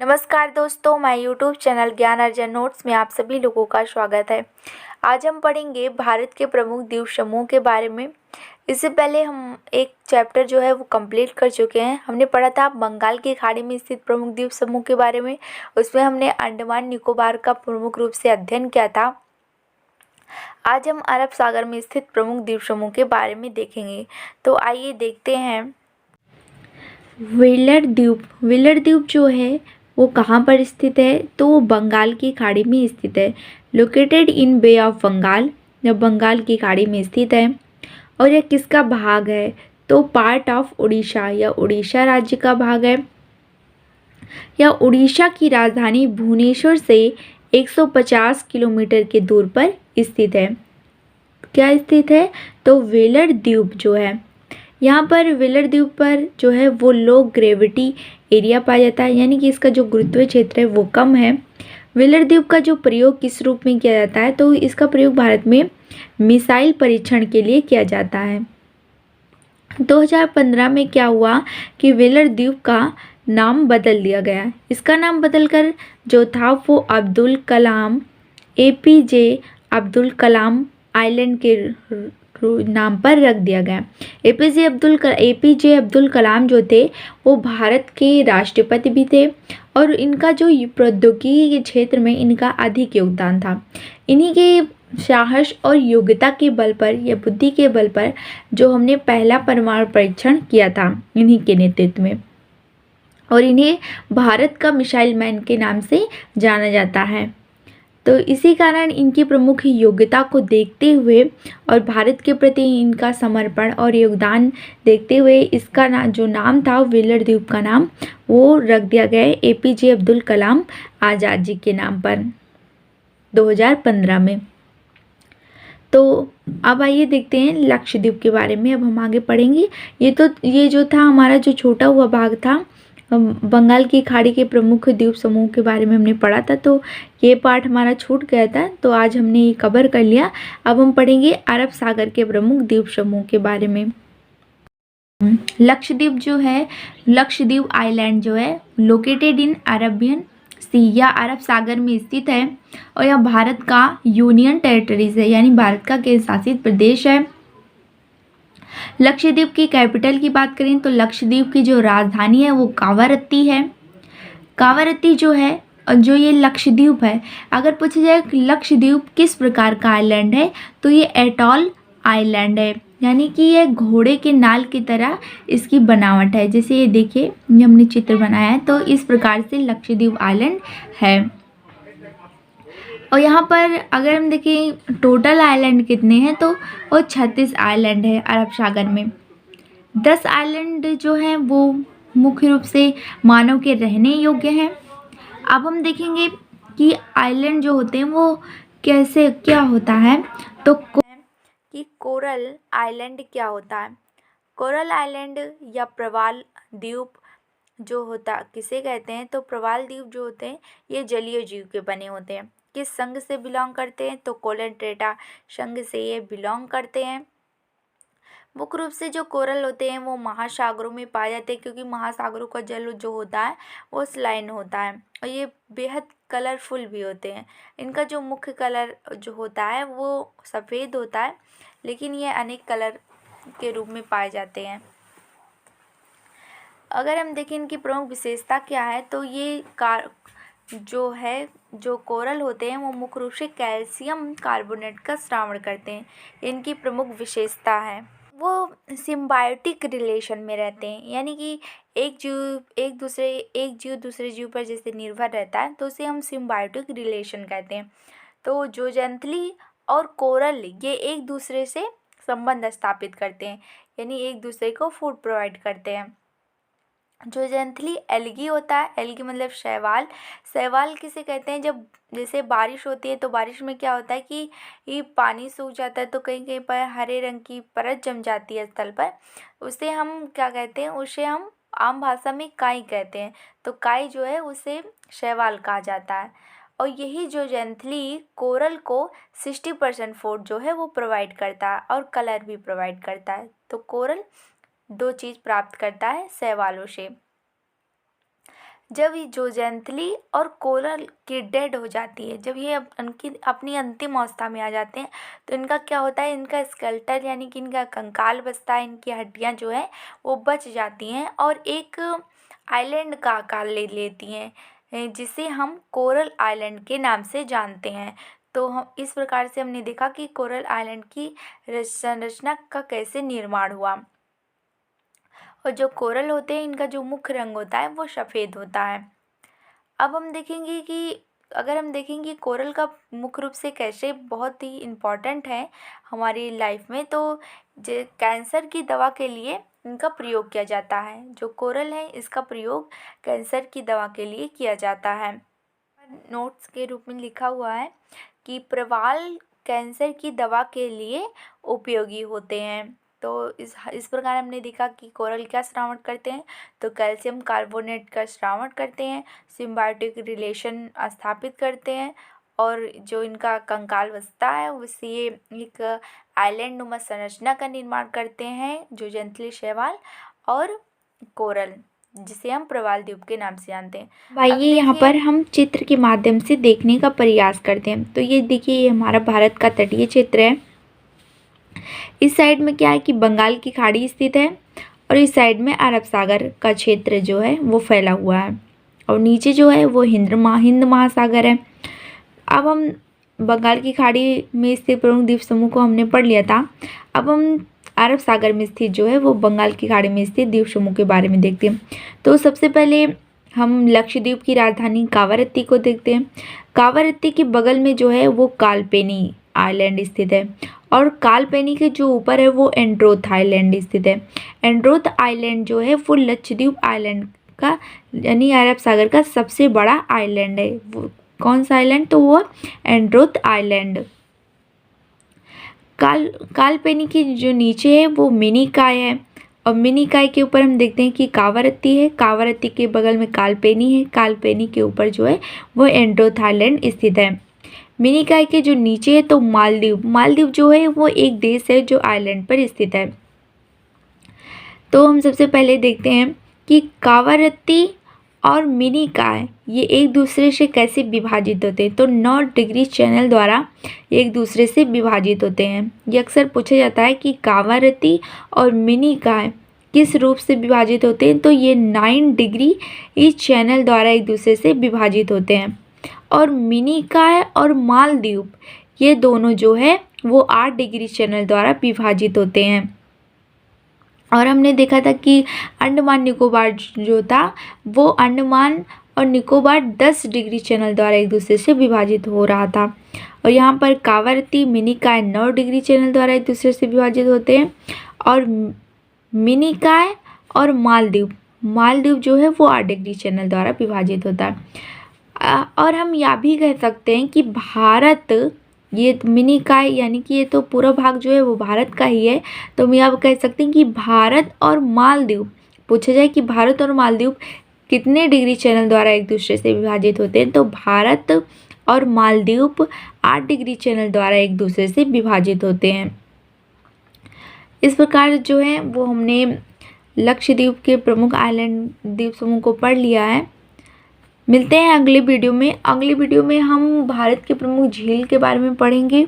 नमस्कार दोस्तों, मैं यूट्यूब चैनल ज्ञान अर्जन नोट्स में आप सभी लोगों का स्वागत है। आज हम पढ़ेंगे भारत के प्रमुख द्वीप समूह के बारे में। इससे पहले हम एक चैप्टर जो है वो कंप्लीट कर चुके हैं। हमने पढ़ा था बंगाल की खाड़ी में स्थित प्रमुख द्वीप समूह के बारे में। उसमें हमने अंडमान निकोबार का प्रमुख रूप से अध्ययन किया था। आज हम अरब सागर में स्थित प्रमुख द्वीप समूह के बारे में देखेंगे। तो आइए देखते हैं। व्हीलर द्वीप जो है वो कहाँ पर स्थित है? तो वो बंगाल की खाड़ी में स्थित है। Located in bay of Bengal, यह बंगाल की खाड़ी में स्थित है। और यह किसका भाग है? तो पार्ट ऑफ उड़ीसा, यह उड़ीसा राज्य का भाग है। यह उड़ीसा की राजधानी भुवनेश्वर से 150 किलोमीटर के दूर पर स्थित है। क्या स्थित है? तो व्हीलर द्वीप जो है, यहाँ पर व्हीलर द्वीप पर जो है वो लो ग्रेविटी एरिया पाया जाता है, यानी कि इसका जो गुरुत्वीय क्षेत्र है वो कम है। व्हीलर द्वीप का जो प्रयोग किस रूप में किया जाता है? तो इसका प्रयोग भारत में मिसाइल परीक्षण के लिए किया जाता है। 2015 में क्या हुआ कि व्हीलर द्वीप का नाम बदल दिया गया। इसका नाम बदलकर जो था वो अब्दुल कलाम APJ अब्दुल कलाम आइलैंड के नाम पर रख दिया गया। APJ अब्दुल कलाम जो थे वो भारत के राष्ट्रपति भी थे और इनका जो प्रौद्योगिकी के क्षेत्र में इनका अधिक योगदान था। इन्हीं के साहस और योग्यता के बल पर या बुद्धि के बल पर जो हमने पहला परमाणु परीक्षण किया था, इन्हीं के नेतृत्व में, और इन्हें भारत का मिसाइल मैन के नाम से जाना जाता है। तो इसी कारण इनकी प्रमुख योग्यता को देखते हुए और भारत के प्रति इनका समर्पण और योगदान देखते हुए इसका जो नाम था व्हीलर द्वीप का नाम वो रख दिया गया है APJ अब्दुल कलाम आज़ाद जी के नाम पर 2015 में। तो अब आइए देखते हैं लक्षद्वीप के बारे में। अब हम आगे पढ़ेंगे। ये जो था हमारा जो छोटा हुआ भाग था बंगाल की खाड़ी के प्रमुख द्वीप समूह के बारे में हमने पढ़ा था, तो ये पार्ट हमारा छूट गया था, तो आज हमने ये कवर कर लिया। अब हम पढ़ेंगे अरब सागर के प्रमुख द्वीप समूह के बारे में। लक्षद्वीप जो है, लक्षद्वीप आइलैंड जो है लोकेटेड इन अरेबियन सी या अरब सागर में स्थित है और यह भारत का यूनियन टेरिटरीज है, यानी भारत का केंद्र शासित प्रदेश है। लक्षद्वीप की कैपिटल की बात करें तो लक्षद्वीप की जो राजधानी है वो कावारत्ती है। कावारत्ती जो है और जो ये लक्षद्वीप है, अगर पूछा जाए लक्षद्वीप किस प्रकार का आइलैंड है तो ये एटॉल आइलैंड है, यानी कि ये घोड़े के नाल की तरह इसकी बनावट है। जैसे ये देखिए, ये हमने चित्र बनाया है, तो इस प्रकार से लक्षद्वीप आइलैंड है। और यहाँ पर अगर हम देखें टोटल आइलैंड कितने हैं तो वो 36 आइलैंड है अरब सागर में। 10 आइलैंड जो हैं वो मुख्य रूप से मानव के रहने योग्य हैं। अब हम देखेंगे कि आइलैंड जो होते हैं वो कैसे क्या होता है, तो कि कोरल आइलैंड क्या होता है। कोरल आइलैंड या प्रवाल द्वीप जो होता किसे कहते हैं, तो प्रवाल द्वीप जो होते हैं ये जलीय जीव के बने होते हैं। किस संघ से बिलोंग करते हैं, तो कोलेंट्रेटा संघ से ये बिलोंग करते हैं। मुख्य रूप से जो कोरल होते हैं वो महासागरों में पाए जाते हैं, क्योंकि महासागरों का जल जो होता है वो स्लाइन होता है और ये बेहद कलरफुल भी होते हैं। इनका जो मुख्य कलर जो होता है वो सफ़ेद होता है, लेकिन ये अनेक कलर के रूप में पाए जाते हैं। अगर हम देखें इनकी प्रमुख विशेषता क्या है, तो ये जो कोरल होते हैं वो मुख्य रूप से कैल्शियम कार्बोनेट का स्रावण करते हैं। इनकी प्रमुख विशेषता है वो सिम्बायोटिक रिलेशन में रहते हैं, यानी कि एक जीव दूसरे जीव पर जैसे निर्भर रहता है तो उसे हम सिम्बायोटिक रिलेशन कहते हैं। तो जोजेंथली और कोरल ये एक दूसरे से संबंध स्थापित करते हैं, यानी एक दूसरे को फूड प्रोवाइड करते हैं। जोजेंथली एल्गी होता है, एल्गी मतलब शैवाल। शैवाल किसे कहते हैं, जब जैसे बारिश होती है तो बारिश में क्या होता है कि ये पानी सूख जाता है तो कहीं कहीं पर हरे रंग की परत जम जाती है स्थल पर, उसे हम क्या कहते हैं, उसे हम आम भाषा में काई कहते हैं। तो काई जो है उसे शैवाल कहा जाता है। और यही जोजेंथली कोरल को 60% फूड जो है वो प्रोवाइड करता है और कलर भी प्रोवाइड करता है। तो कोरल दो चीज़ प्राप्त करता है शैवालों से। जब ये जोजेंतली और कोरल की डेड हो जाती है, जब ये उनकी अपनी अंतिम अवस्था में आ जाते हैं, तो इनका क्या होता है, इनका स्केलेटल यानी कि इनका कंकाल बचता है, इनकी हड्डियां जो है वो बच जाती हैं और एक आइलैंड का आकार ले लेती हैं, जिसे हम कोरल आइलैंड के नाम से जानते हैं। तो हम इस प्रकार से हमने देखा कि कोरल आइलैंड की संरचना का कैसे निर्माण हुआ। और जो कोरल होते हैं, इनका जो मुख्य रंग होता है वो सफ़ेद होता है। अब हम देखेंगे कि अगर हम देखेंगे कोरल का मुख्य रूप से कैसे बहुत ही इम्पॉर्टेंट है हमारी लाइफ में, तो जो कैंसर की दवा के लिए इनका प्रयोग किया जाता है। जो कोरल है इसका प्रयोग कैंसर की दवा के लिए किया जाता है। नोट्स के रूप में लिखा हुआ है कि प्रवाल कैंसर की दवा के लिए उपयोगी होते हैं। तो इस प्रकार हमने देखा कि कोरल क्या श्रावण करते हैं, तो कैल्शियम कार्बोनेट का श्रावण करते हैं, सिम्बायोटिक रिलेशन स्थापित करते हैं और जो इनका कंकाल बचता है उससे ये एक आइलैंड नुमा संरचना का निर्माण करते हैं, जो जोजेंतली शैवाल और कोरल, जिसे हम प्रवाल द्वीप के नाम से जानते हैं। भाई यहाँ पर हम चित्र के माध्यम से देखने का प्रयास करते हैं। तो ये देखिए, ये हमारा भारत का तटीय क्षेत्र है। इस साइड में क्या है कि बंगाल की खाड़ी स्थित है और इस साइड में अरब सागर का क्षेत्र जो है वो फैला हुआ है और नीचे जो है वो हिंद महासागर है। अब हम बंगाल की खाड़ी में स्थित प्रमुख द्वीप समूह को हमने पढ़ लिया था। अब हम अरब सागर में स्थित जो है वो बंगाल की खाड़ी में स्थित द्वीप समूह के बारे में देखते हैं। तो सबसे पहले हम लक्षद्वीप की राजधानी कावारत्ती को देखते हैं। कावारत्ती के बगल में जो है वो कालपेनी आइलैंड स्थित है और कालपेनी के जो ऊपर है वो एंड्रोथ आइलैंड स्थित है। एंड्रोथ आइलैंड जो है वो लक्षद्वीप आइलैंड का यानी अरब सागर का सबसे बड़ा आइलैंड है। वो कौन सा आइलैंड, तो वो एंड्रोथ आइलैंड। कालपेनी के जो नीचे है वो मिनीकॉय है और मिनीकॉय के ऊपर हम देखते हैं कि कावारत्ती है। कावारत्ती के बगल में कालपेनी है। कालपेनी के ऊपर जो है वो एंड्रोथ आइलैंड स्थित है। मिनीकॉय के जो नीचे है तो मालदीव जो है वो एक देश है जो आइलैंड पर स्थित है। तो हम सबसे पहले देखते हैं कि कावारत्ती और मिनीकॉय ये एक दूसरे से कैसे विभाजित होते हैं। तो 9 डिग्री चैनल द्वारा एक दूसरे से विभाजित होते हैं। ये अक्सर पूछा जाता है कि कावारत्ती और मिनीकॉय किस रूप से विभाजित होते हैं, तो ये 9 डिग्री इस चैनल द्वारा एक दूसरे से विभाजित होते हैं। और मिनीकॉय और मालदीव ये दोनों जो है वो 8 डिग्री चैनल द्वारा विभाजित होते हैं। और हमने देखा था कि अंडमान निकोबार जो था वो अंडमान और निकोबार 10 डिग्री चैनल द्वारा एक दूसरे से विभाजित हो रहा था। और यहाँ पर कावारत्ती मिनीकॉय 9 डिग्री चैनल द्वारा एक दूसरे से विभाजित होते हैं और मिनीकॉय और मालदीव जो है वो 8 डिग्री चैनल द्वारा विभाजित होता है। और हम यह भी कह सकते हैं कि भारत, ये मिनीकॉय यानी कि ये तो पूरा भाग जो है वो भारत का ही है, तो हम यह कह सकते हैं कि भारत और मालदीव, पूछा जाए कि भारत और मालदीव कितने डिग्री चैनल द्वारा एक दूसरे से विभाजित होते हैं, तो भारत और मालदीव 8 डिग्री चैनल द्वारा एक दूसरे से विभाजित होते हैं। इस प्रकार जो है वो हमने लक्षद्वीप के प्रमुख आइलैंड द्वीप समूह को पढ़ लिया है। मिलते हैं अगले वीडियो में। अगले वीडियो में हम भारत के प्रमुख झील के बारे में पढ़ेंगे।